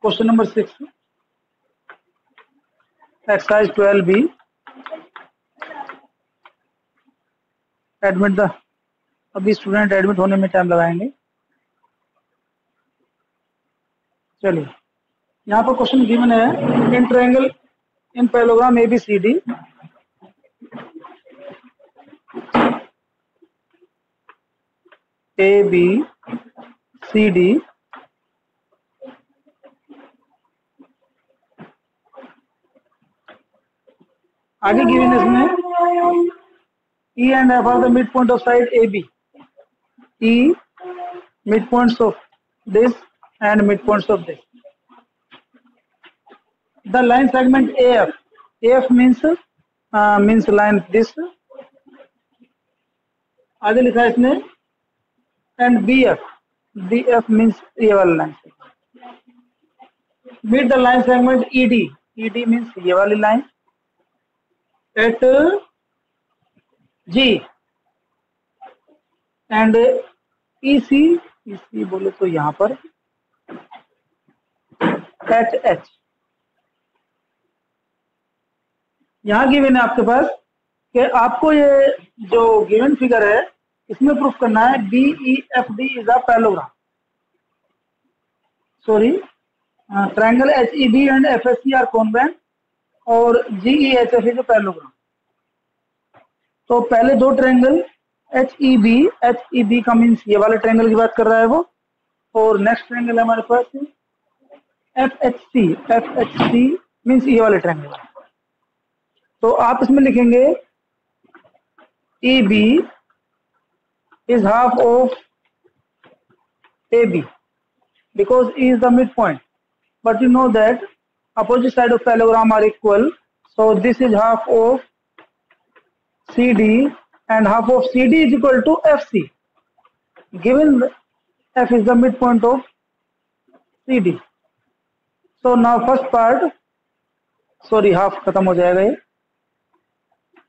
Question number 6 exercise 12B admit the, अभी student admit होने में टाइम लगाएंगे। चलिए यहाँ पर क्वेश्चन गिवन है in triangle in parallelogram ABCD ABCD आगे गिवन है इसमें E and F are the midpoint of side AB. E midpoints of this and midpoints of this. The line segment AF. AF means line this. आगे लिखा है इसने and BF. BF means ये वाला line. Meet the line segment ED. ED means ये वाली line at G and EC बोले तो यहां पर HH। यहां गिवन है आपके पास कि आपको ये जो गिवन फिगर है इसमें प्रूफ करना है BEFD is a parallelogram, sorry triangle HEB and FSC are convent और GEHF इज अ पैरेललोग्राम। तो पहले दो ट्रायंगल HEB का मीन्स ये वाले ट्रायंगल की बात कर रहा है वो, और नेक्स्ट ट्रायंगल है हमारे पास FHC मीन्स ये वाले ट्रायंगल। तो आप इसमें लिखेंगे EB is half of AB because E is the midpoint, but you know that opposite side of parallelogram are equal, so this is half of CD and half of CD is equal to FC, given F is the midpoint of CD. So now first part, sorry half खत्म हो जाएगा ये,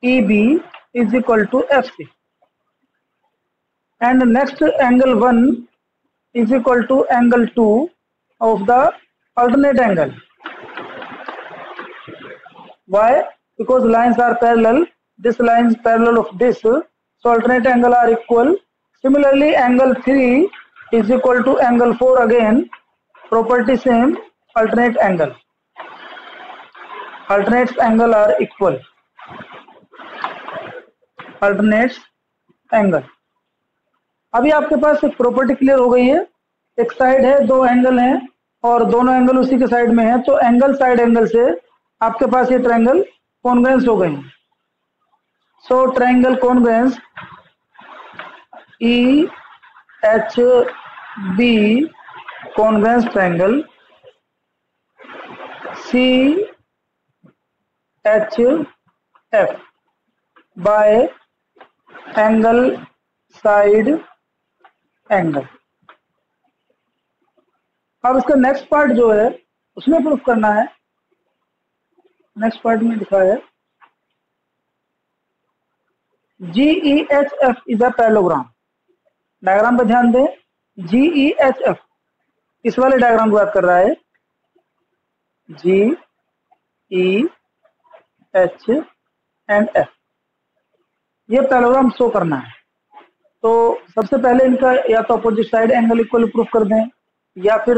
EB is equal to FC and next angle 1 is equal to angle 2 of the alternate angle. Why? Because lines are parallel. This line is parallel of this, so alternate angle are equal. Similarly, angle 3 is equal to angle 4 again. Property same, alternate angle. Alternates angle are equal. Alternates angle. अभी आपके पास एक property clear हो गई है, एक side है, दो angle हैं और दोनों एंगल उसी के साइड में है, तो एंगल साइड एंगल से आपके पास ये ट्रायंगल कॉन्ग्रुएंस हो गए हैं। सो ट्रायंगल कॉन्ग्रुएंस EHB कॉन्ग्रुएंस triangle CHF by angle side angle. अब इसका नेक्स्ट पार्ट जो है उसमें प्रूफ करना है। नेक्स्ट पार्ट में लिखा है GEHF is a parallelogram. Diagram पर ध्यान दें, GEHF इस वाले डायग्राम की बात कर रहा है, GEH एंड F, ये पैरेललोग्राम शो करना है। तो सबसे पहले इनका या तो opposite side angle equal proof कर दें, या फिर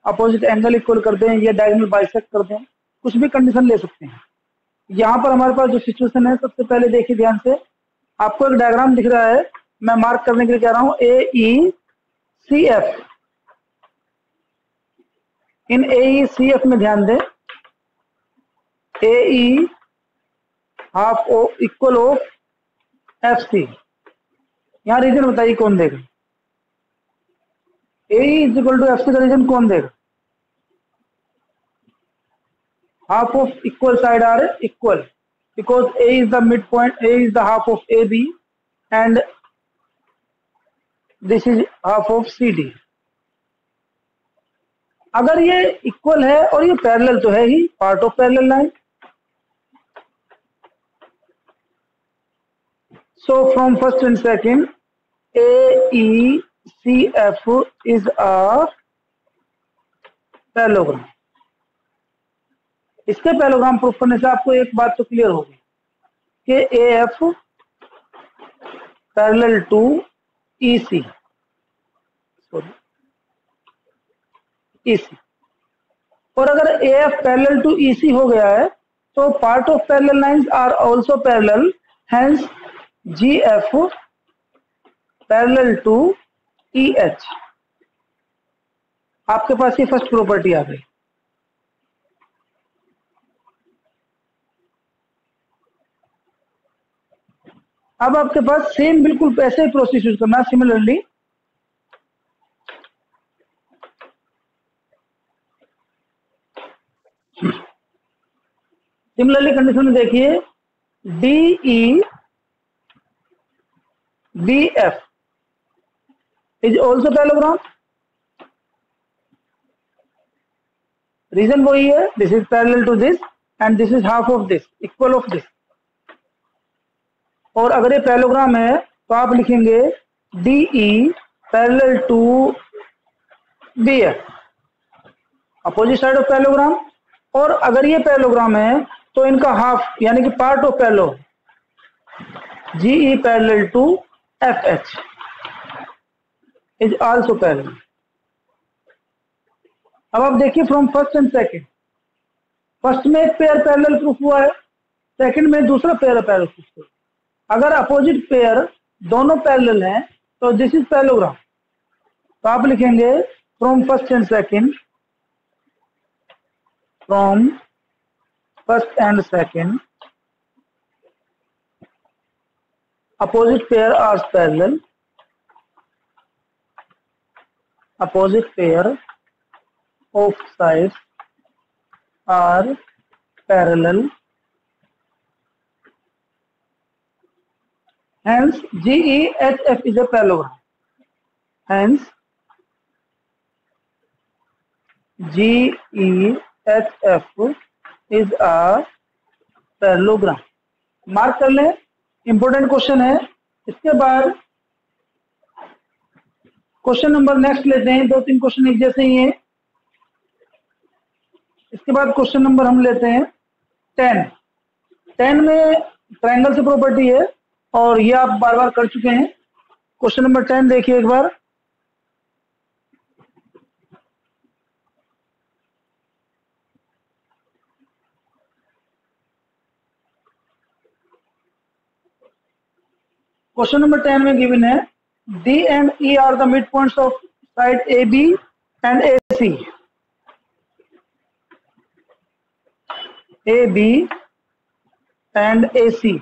अपोजिट एंगल इक्वल कर दें, या डायगोनल बाइसेक्ट कर दें, कुछ भी कंडीशन ले सकते हैं। यहाँ पर हमारे पास जो सिचुएशन है, सबसे पहले देखिए ध्यान से, आपको एक डायग्राम दिख रहा है, मैं मार्क करने के लिए कह रहा हूँ AECF। इन AECF में ध्यान दें, AE half of equal of FC। यहाँ रीजन बताइए कौन देगा, AE is equal to FC का रीजन कौन देगा? Half of equal side are equal, because A is the mid point, A is the half of AB and this is half of CD। अगर ये equal है और ये parallel तो है ही, part of parallel line. So from first and second, AECF is a parallelogram. इसके parallelogram proof करने से आपको एक बात तो क्लियर होगी कि AF पैरेलल टू EC, और अगर AF पैरेलल टू EC हो गया है तो part of parallel lines are also parallel, hence GF parallel to EH। आपके पास ये फर्स्ट प्रॉपर्टी आ गई। अब आपके पास सेम बिल्कुल ऐसे ही प्रोसेस यूज करना। सिमिलरली कंडीशन में देखिए DEBF is also parallelogram. Reason वही है, this is parallel to this and this is half of this, equal of this. और अगर ये पैरेललोग्राम है तो आप लिखेंगे DE parallel to BF, opposite side of parallelogram. और अगर ये पैरेललोग्राम है तो इनका हाफ यानी कि part of parallel GE parallel to FH is also parallel. अब आप देखिए from first and second, first में एक पेयर पैरेलल प्रूफ हुआ है, सेकंड में दूसरा पेयर पैरेलल प्रूफ हुआ है। अगर अपोजिट पेयर दोनों पैरेलल हैं तो दिस इज पैरेललोग्राम। तो आप लिखेंगे from first and second, from first and second opposite pair are parallel, opposite pair of sides are parallel, hence GEHF is a parallelogram, hence GEHF is a parallelogram। Mark कर लें, important question है। इसके बाद question number next लेते हैं, 2-3 question एक जैसे ही हैं। इसके बाद क्वेश्चन नंबर हम लेते हैं 10 में ट्रायंगल से प्रॉपर्टी है और ये आप बार बार कर चुके हैं। क्वेश्चन नंबर 10 देखिए एक बार। क्वेश्चन नंबर 10 में गिवन है D and E are the midpoints of side AB and AC. AB and AC,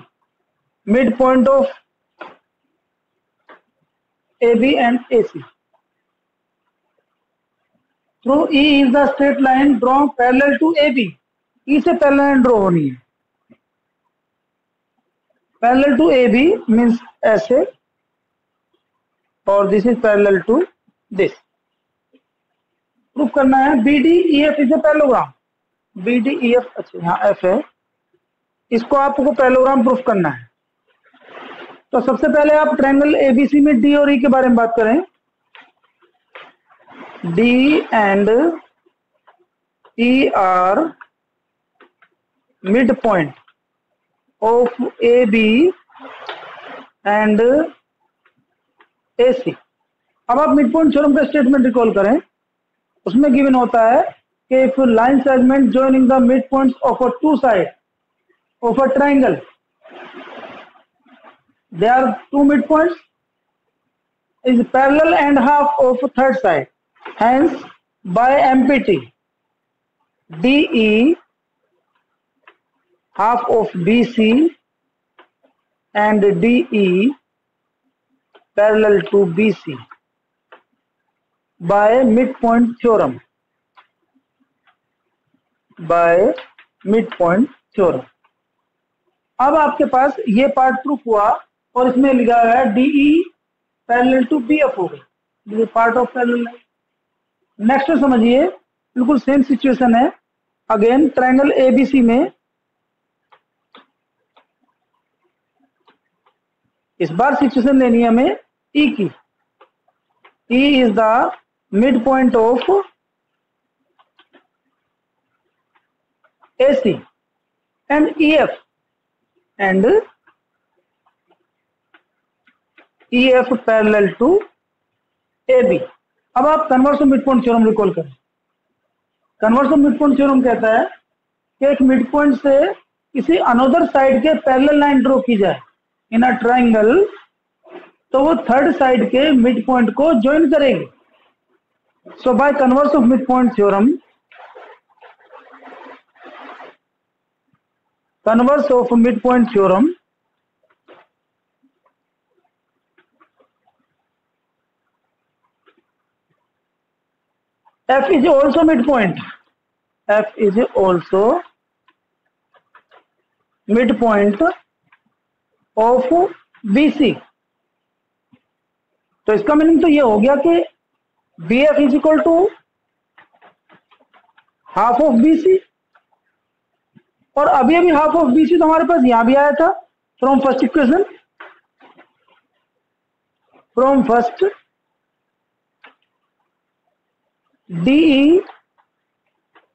midpoint of AB and AC. Through E is the straight line drawn parallel to AB. E से parallel line draw होनी है। Parallel to AB means ऐसे, और this is parallel to this. Proof करना है BDEF is a parallelogram. BDEF, अच्छा यहाँ F है, इसको आपको पैरेललोग्राम प्रूफ करना है। तो सबसे पहले आप ट्रायंगल ABC में D और E के बारे में बात करें। D and E are mid point of AB and AC। अब आप मिड पॉइंट थ्योरम का स्टेटमेंट रिकॉल करें, उसमें गिवन होता है कि if line segment joining the midpoints of a two side of a triangle, there are two midpoints is parallel and half of third side, hence by MPT DE half of BC and DE parallel to BC by midpoint theorem, by midpoint theorem। अब आपके पास ये part proof हुआ और इसमें लिखा है DE parallel to BF हो गई, ये पार्ट ऑफ पैरेलल है। नेक्स्ट समझिए, बिल्कुल सेम सिचुएशन है। अगेन ट्रायंगल ABC में इस बार सिचुएशन लेनी है हमें E की। E is the mid point of AC and EF parallel to AB. अब आप converse of mid point theorem recall करें। Converse of mid point theorem कहता है कि एक मिड पॉइंट से किसी अनदर साइड के पैरेलल लाइन ड्रॉ की जाए इन अ ट्रायंगल, तो वो थर्ड साइड के मिड पॉइंट को ज्वाइन करेगी। So by converse of mid point theorem, converse of midpoint theorem, F is also midpoint. F is also midpoint of BC. तो इसका meaning तो ये हो गया कि BF is equal to half of BC, और अभी अभी हाफ ऑफ BC तो हमारे पास यहां भी आया था from first equation, from first DE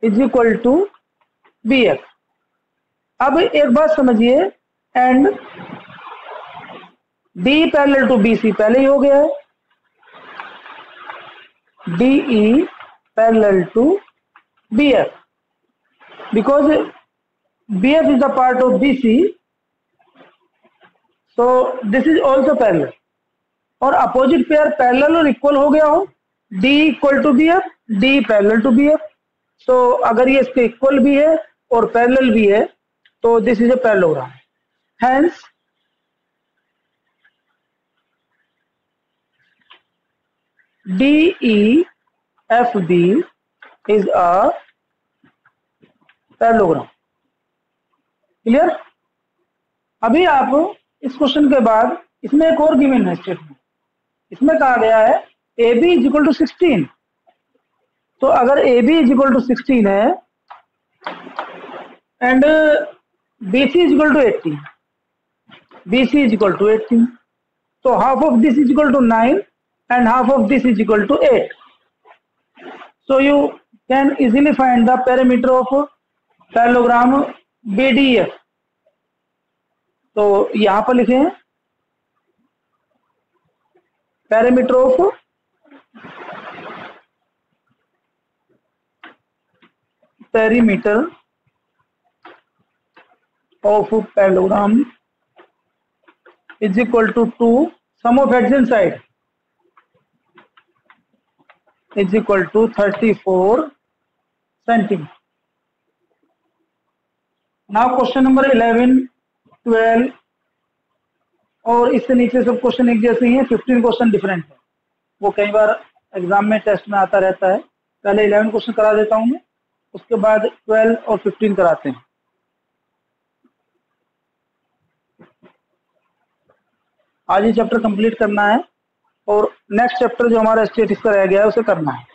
is equal to BF। अब एक बात समझिए, and DE parallel to BC पहले ही हो गया है, DE parallel to BF, because BF is a part of BC, so this is also parallel। और अपोजिट पेयर पैरेलल और इक्वल हो गया हो, D equal to BF, D parallel to BF। So अगर ये इसके इक्वल भी है और पैरेलल भी है तो this is a parallelogram. Hence DEFB is a parallelogram. Clear? अभी आप इस क्वेश्चन के बाद इसमें एक और गिवन है स्टेटमेंट। इसमें कहा गया है AB इज इक्वल टू 16। तो अगर AB इज इक्वल टू 16 है and BC is equal to 18, BC is equal to 18, तो half of this is equal to 9 and half of this is equal to 8। So you can easily find the parameter of parallelogram BDF। तो यहां पर लिखे parameter of parallelogram is equal to 2 sum of adjacent side is equal to 34 centimetre. Now question number 11, 12 और इससे नीचे सब question एक जैसे ही हैं, 15 क्वेश्चन डिफरेंट है। वो कई बार एग्जाम में टेस्ट में आता रहता है। पहले 11 क्वेश्चन करा देता हूं मैं, उसके बाद 12 और 15 कराते हैं। आज ये चैप्टर कंप्लीट करना है और नेक्स्ट चैप्टर जो हमारा स्टैटिस्टिक्स का रह गया है उसे करना है।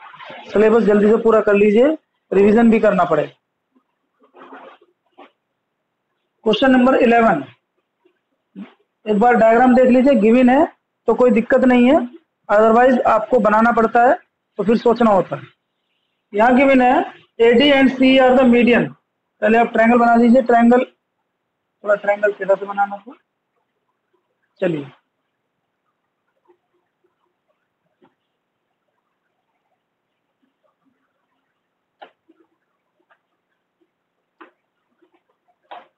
सिलेबस जल्दी से पूरा कर लीजिए, रिवीजन भी करना पड़ेगा। क्वेश्चन नंबर 11, एक बार डायग्राम देख लीजिए। गिवन है तो कोई दिक्कत नहीं है, अदरवाइज आपको बनाना पड़ता है तो फिर सोचना होता है। यहाँ गिवन है AD and C are the median. पहले आप ट्रायंगल बना लीजिए। ट्रायंगल थोड़ा ट्रायंगल सीधा से बनाना था। चलिए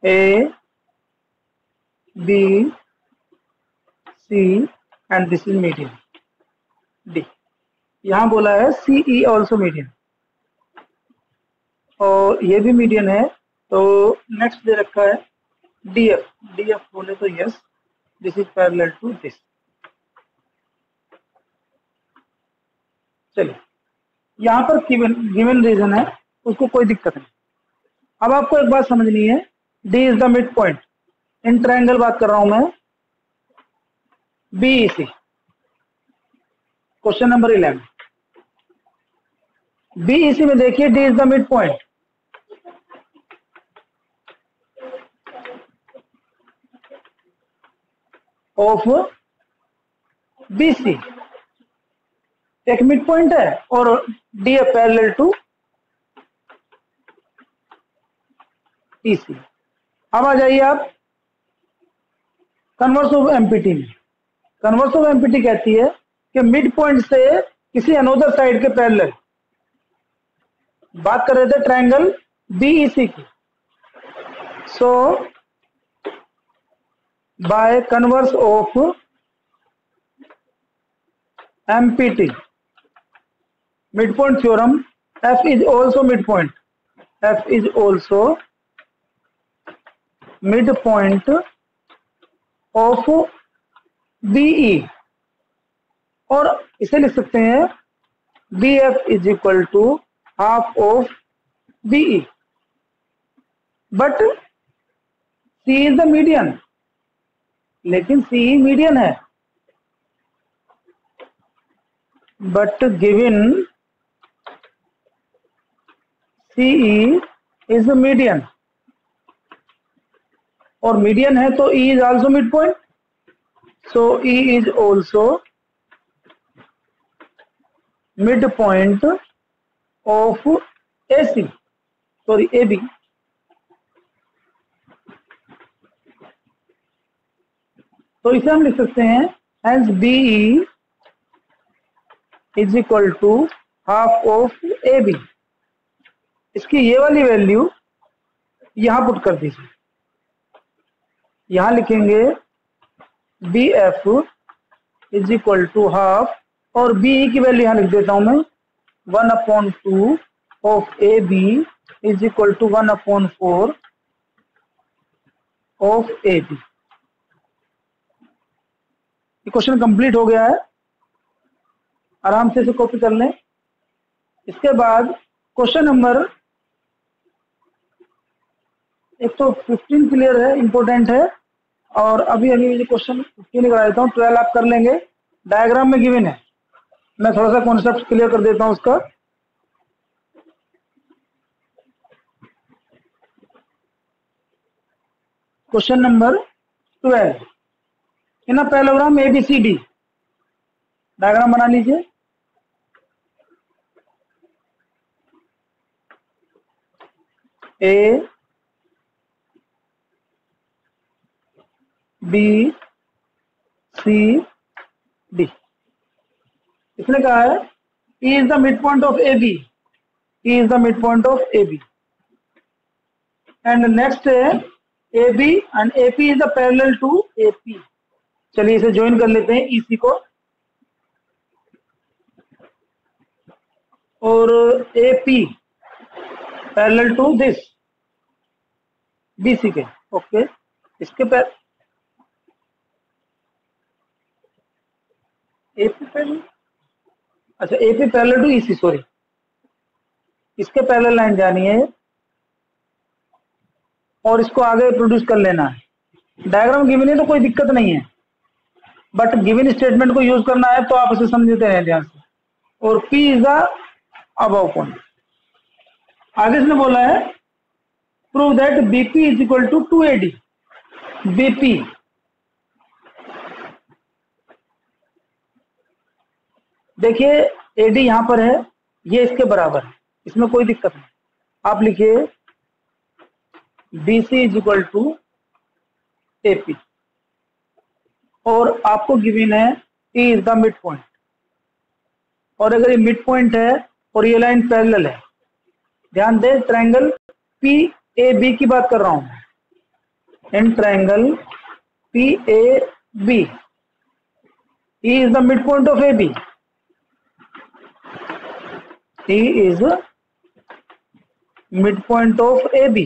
A B C and this is median D। यहां बोला है CE ऑल्सो मीडियन और ये भी मीडियन है। तो नेक्स्ट दे रखा है DF बोले तो yes, this is parallel to this. चलिए यहाँ पर गिवन रीजन है, उसको कोई दिक्कत नहीं। अब आपको एक बात समझनी है, D is the mid point in triangle बात कर रहा हूं मैं, BEC। क्वेश्चन नंबर 11, BEC में देखिए D is the mid point. Of BC, एक मिड पॉइंट है और D है पैरेलल टू EC। अब आ जाइए आप कन्वर्स ऑफ एमपीटी में। कन्वर्स ऑफ एमपीटी कहती है कि मिड पॉइंट से किसी अनोदर साइड के पैरेलल, बात कर रहे थे ट्रायंगल बीईसी की। So by converse of MPT mid point theorem, F is also midpoint. F is also midpoint of BE, और इसे लिख सकते हैं BF is equal to half of BE. But C is the median, लेकिन C median है। But given CE is the median, और median है तो E is also midpoint, so E is also midpoint of AC, sorry AB। तो इसे हम लिख सकते हैं hence BE is equal to half of AB। इसकी ये वाली वैल्यू यहां पुट कर दीजिए, यहां लिखेंगे BF is equal to half, और BE की वैल्यू यहां लिख देता हूं मैं 1/2 of AB is equal to 1/4 of AB। ये क्वेश्चन कंप्लीट हो गया है, आराम से इसे कॉपी कर लें। इसके बाद क्वेश्चन नंबर, एक तो 15 क्लियर है, इंपॉर्टेंट है, और अभी जो क्वेश्चन 15 करा देता हूँ, 12 आप कर लेंगे, डायग्राम में गिवन है। मैं थोड़ा सा कॉन्सेप्ट क्लियर कर देता हूँ उसका। Question number 12 in a parallelogram ABCD, diagram बना लीजिए। A B C D, इसने कहा है E is the midpoint of AB, E is the midpoint of AB, and next है AB and AP is the parallel to AP। चलिए इसे join कर लेते हैं EC को, और AP parallel to this BC के, ओके। इसके AP पैरेलल, अच्छा AP parallel to EC, sorry, इसके पैरेलल लाइन जानी है और इसको आगे प्रोड्यूस कर लेना है। डायग्राम गिवन है तो कोई दिक्कत नहीं है, बट गिवन स्टेटमेंट को यूज करना है तो आप इसे समझते हैं ध्यान से। और P is the above point. आगे इसने बोला है prove that BP is equal to 2AD। BP देखिए AD यहां पर है, ये इसके बराबर है, इसमें कोई दिक्कत नहीं। आप लिखिए BC is equal to AP, और आपको गिवन है E is the mid point, और अगर ये मिड पॉइंट है और ये लाइन पैरेलल है, ध्यान दें ट्रायंगल PAB की बात कर रहा हूं। In triangle PAB E is the midpoint of AB, E is midpoint of AB,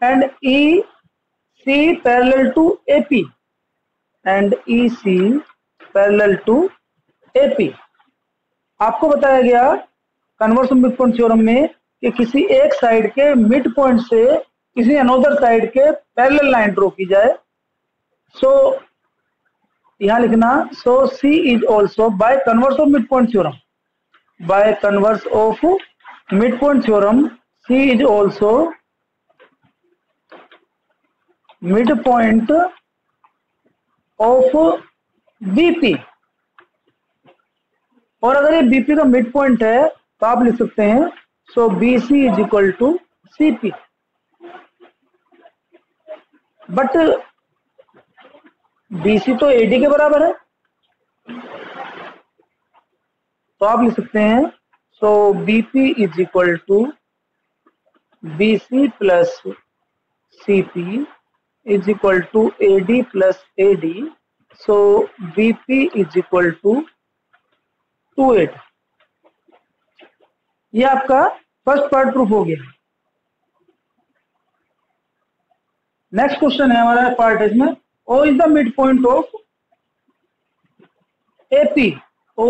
and EC parallel to AP, and EC parallel to AP। आपको बताया गया converse of mid point theorem में कि किसी एक साइड के मिड पॉइंट से किसी अनदर साइड के पैरेलल लाइन ड्रॉ की जाए। सो यहां लिखना, सो C is also bye converse of mid point theorem, bye converse of mid point theorem C is also mid point of BP, और अगर ये BP का मिड पॉइंट है तो आप लिख सकते हैं so BC is equal to CP। But BC तो AD के बराबर है, तो आप लिख सकते हैं so BP is equal to BC plus CP is equal to AD plus AD, so BP is equal to 2/8। ये आपका फर्स्ट पार्ट प्रूफ हो गया। नेक्स्ट क्वेश्चन है हमारा पार्ट इसमें, O is the mid point of AP। O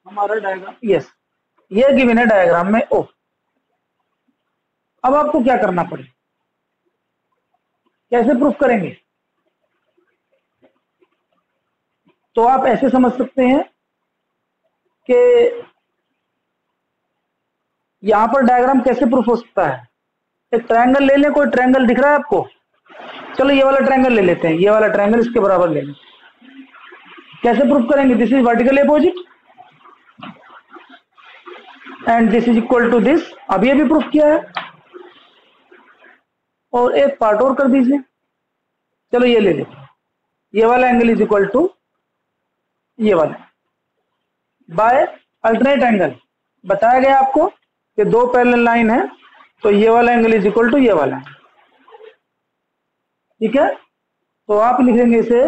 हमारा diagram, yes ये given है डायग्राम में O। अब आपको क्या करना पड़े, कैसे प्रूफ करेंगे? तो आप ऐसे समझ सकते हैं कि यहां पर डायग्राम कैसे प्रूफ हो सकता है। एक ट्रायंगल ले लें, कोई ट्रायंगल दिख रहा है आपको? चलो ये वाला ट्रायंगल ले लेते हैं, ये वाला ट्रायंगल इसके बराबर ले लें। कैसे प्रूफ करेंगे? This is vertical opposite and this is equal to this, अभी अभी प्रूफ किया है। और एक पार्ट और कर दीजिए, चलो ये ले लेते हैं, ये वाला एंगल इज इक्वल टू ये वाला बाय अल्टरनेट एंगल। बताया गया आपको कि दो पैरेलल लाइन है, तो ये वाला एंगल इज इक्वल टू ये वाला, ठीक है। तो आप लिखेंगे इसे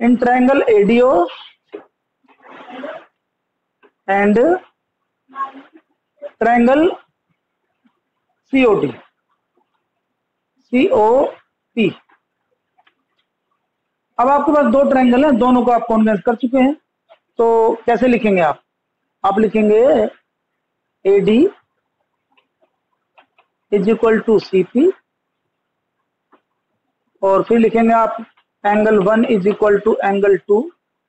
in triangle ADO and triangle COP। अब आपके पास दो ट्रायंगल हैं, दोनों को आप कॉन्वेंस कर चुके हैं, तो कैसे लिखेंगे आप लिखेंगे AD is equal to CP, और फिर लिखेंगे आप angle 1 is equal to angle 2,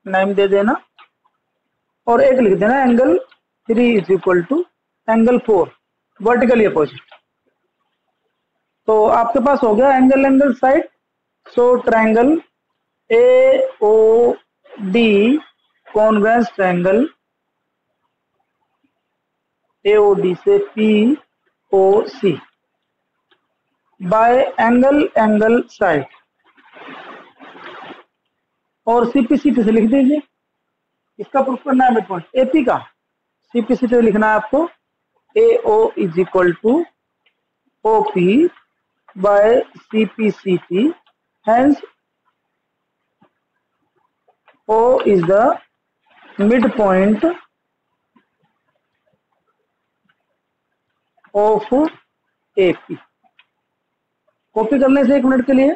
नाम दे देना, और एक लिख देना angle 3 is equal to angle 4, vertically opposite. तो आपके पास हो गया angle side. So triangle AOD convex triangle AOD से POC बाय एंगल साइड, और CP से लिख दीजिए। इसका प्रूफ करना है मिड पॉइंट AP का, CP से लिखना है आपको AO is equal to OP by CP। Hence O is the midpoint of AP। Copy करने से 1 मिनट के लिए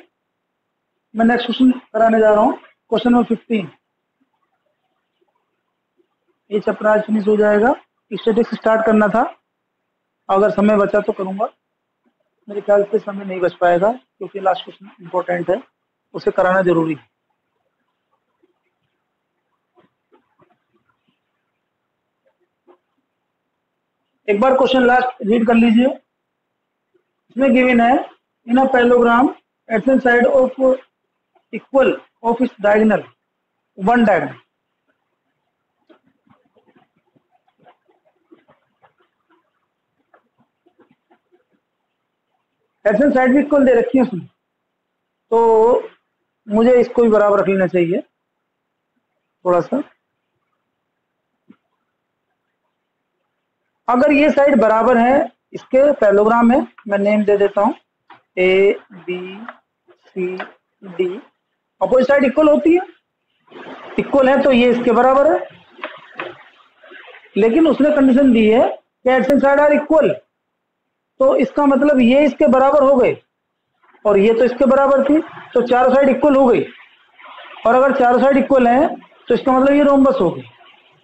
मैं नेक्स्ट क्वेश्चन कराने जा रहा हूं, क्वेश्चन नंबर 15। ये चैप्टर आज फिनिश हो जाएगा। स्टैटिस्टिक्स स्टार्ट करना था, अगर समय बचा तो करूंगा, मेरे ख्याल से समय नहीं बच पाएगा क्योंकि लास्ट क्वेश्चन इंपॉर्टेंट है, उसे कराना जरूरी है। एक बार क्वेश्चन लास्ट रीड कर लीजिए। इसमें गिवन है in a parallelogram adjacent side of equal of its diagonal, one diagonal. Adjacent side भी इक्वल दे रखी है उसमें, तो मुझे इसको भी बराबर रख लेना चाहिए थोड़ा सा। अगर ये साइड बराबर है इसके पैरेललोग्राम में, मैं नेम दे देता हूं ABCD, अपोजिट साइड इक्वल होती है, इक्वल है तो ये इसके बराबर है। लेकिन उसने कंडीशन दी है कि एडजेसेंट साइड आर इक्वल, तो इसका मतलब ये इसके बराबर हो गए और ये तो इसके बराबर थी, तो चारों साइड इक्वल हो गई। और अगर चारों साइड इक्वल है तो इसका मतलब ये रोम्बस हो गई।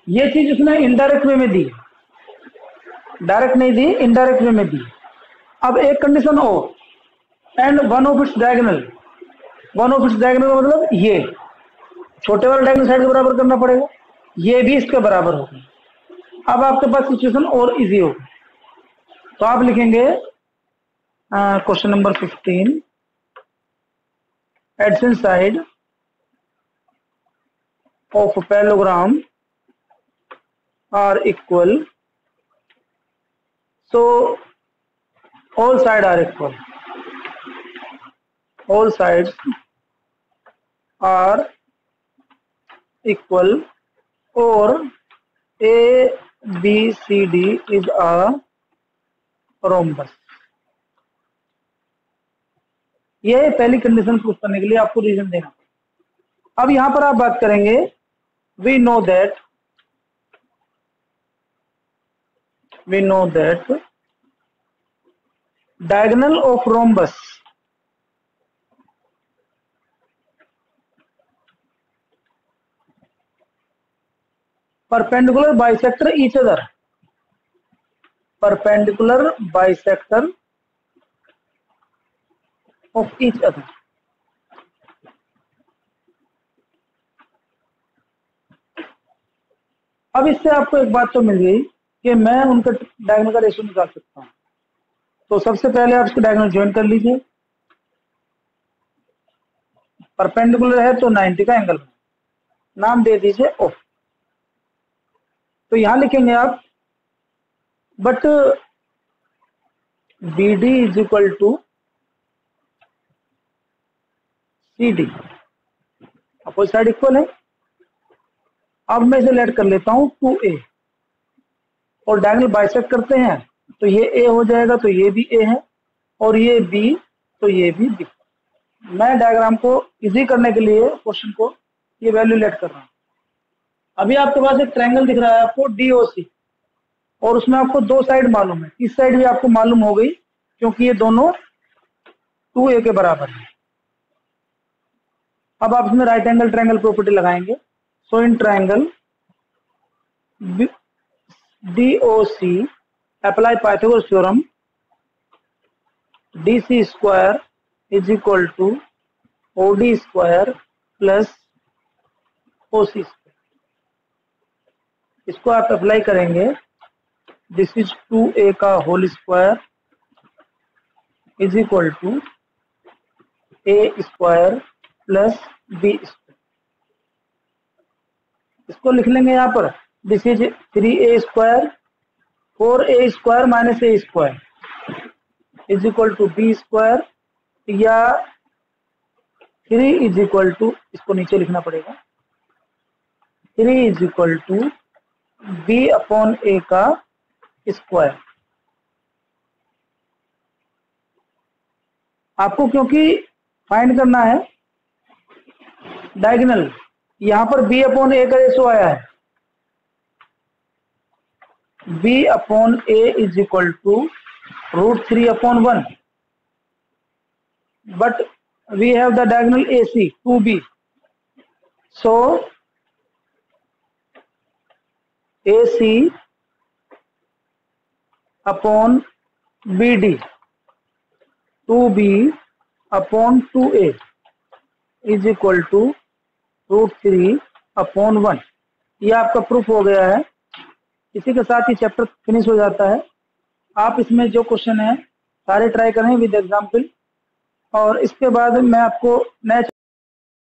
ये चीज उसने इनडायरेक्ट वे में दी, डायरेक्ट नहीं दी, इनडायरेक्ट वे में दी। अब एक कंडीशन हो and one of its diagonal, one of its diagonal का मतलब ये छोटे वाले डायगोनल साइड के बराबर करना पड़ेगा, ये भी इसके बराबर होगा। अब आपके पास सिचुएशन और इजी होगी, तो आप लिखेंगे question number 15, adjacent side of parallelogram are equal, so all side are equal। all sides are equal or ABCD is a rhombus। ये पहली कंडीशन प्रूफ करने के लिए आपको रीजन देना। अब यहां पर आप बात करेंगे, we know that diagonal of rhombus perpendicular bisector each other, perpendicular bisector of each other। अब इससे आपको एक बात तो मिल गई कि मैं उनका डायगोनल का रेशियो निकाल सकता हूं। तो सबसे पहले आप इसके डायगोनल ज्वाइन कर लीजिए। परपेंडिकुलर है तो 90 का एंगल, नाम दे दीजिए O। तो यहां लिखेंगे आप, but BD is equal to CD, opposite side equal है। अब मैं इसे लेट कर लेता हूं 2A और डायगोनल बाइसेक्ट करते हैं तो ये A हो जाएगा, तो ये भी A है, और ये B तो ये भी B। मैं डायग्राम को इजी करने के लिए क्वेश्चन को ये वैल्यू लेट कर रहा हूं। अभी आपके पास एक ट्रायंगल दिख रहा है आपको DOC, और उसमें आपको दो साइड मालूम है, इस साइड भी आपको मालूम हो गई क्योंकि ये दोनों 2A के बराबर है। अब आप इसमें राइट एंगल ट्रायंगल प्रॉपर्टी लगाएंगे। So in triangle DOC apply Pythagoras theorem, DC square is equal to OD square plus OC square. इसको आप अप्लाई करेंगे, दिस इज 2A का whole square is equal to A square plus B square. इसको लिख लेंगे यहाँ पर, this is 3A square 4A square minus A square is equal to B square, या 3 इज इक्वल टू, इसको नीचे लिखना पड़ेगा, 3 is equal to B upon A का स्क्वायर। आपको क्योंकि फाइंड करना है डायगोनल, यहां पर B अपॉन A का रेशो आया है, B upon A is equal to √3 upon 1, but we have the diagonal AC 2B, so AC upon BD 2B upon 2A is equal to √3 upon 1। यह आपका proof हो गया है। इसी के साथ ही चैप्टर फिनिश हो जाता है। आप इसमें जो क्वेश्चन है सारे ट्राई करें विद एग्जाम्पल, और इसके बाद मैं आपको नए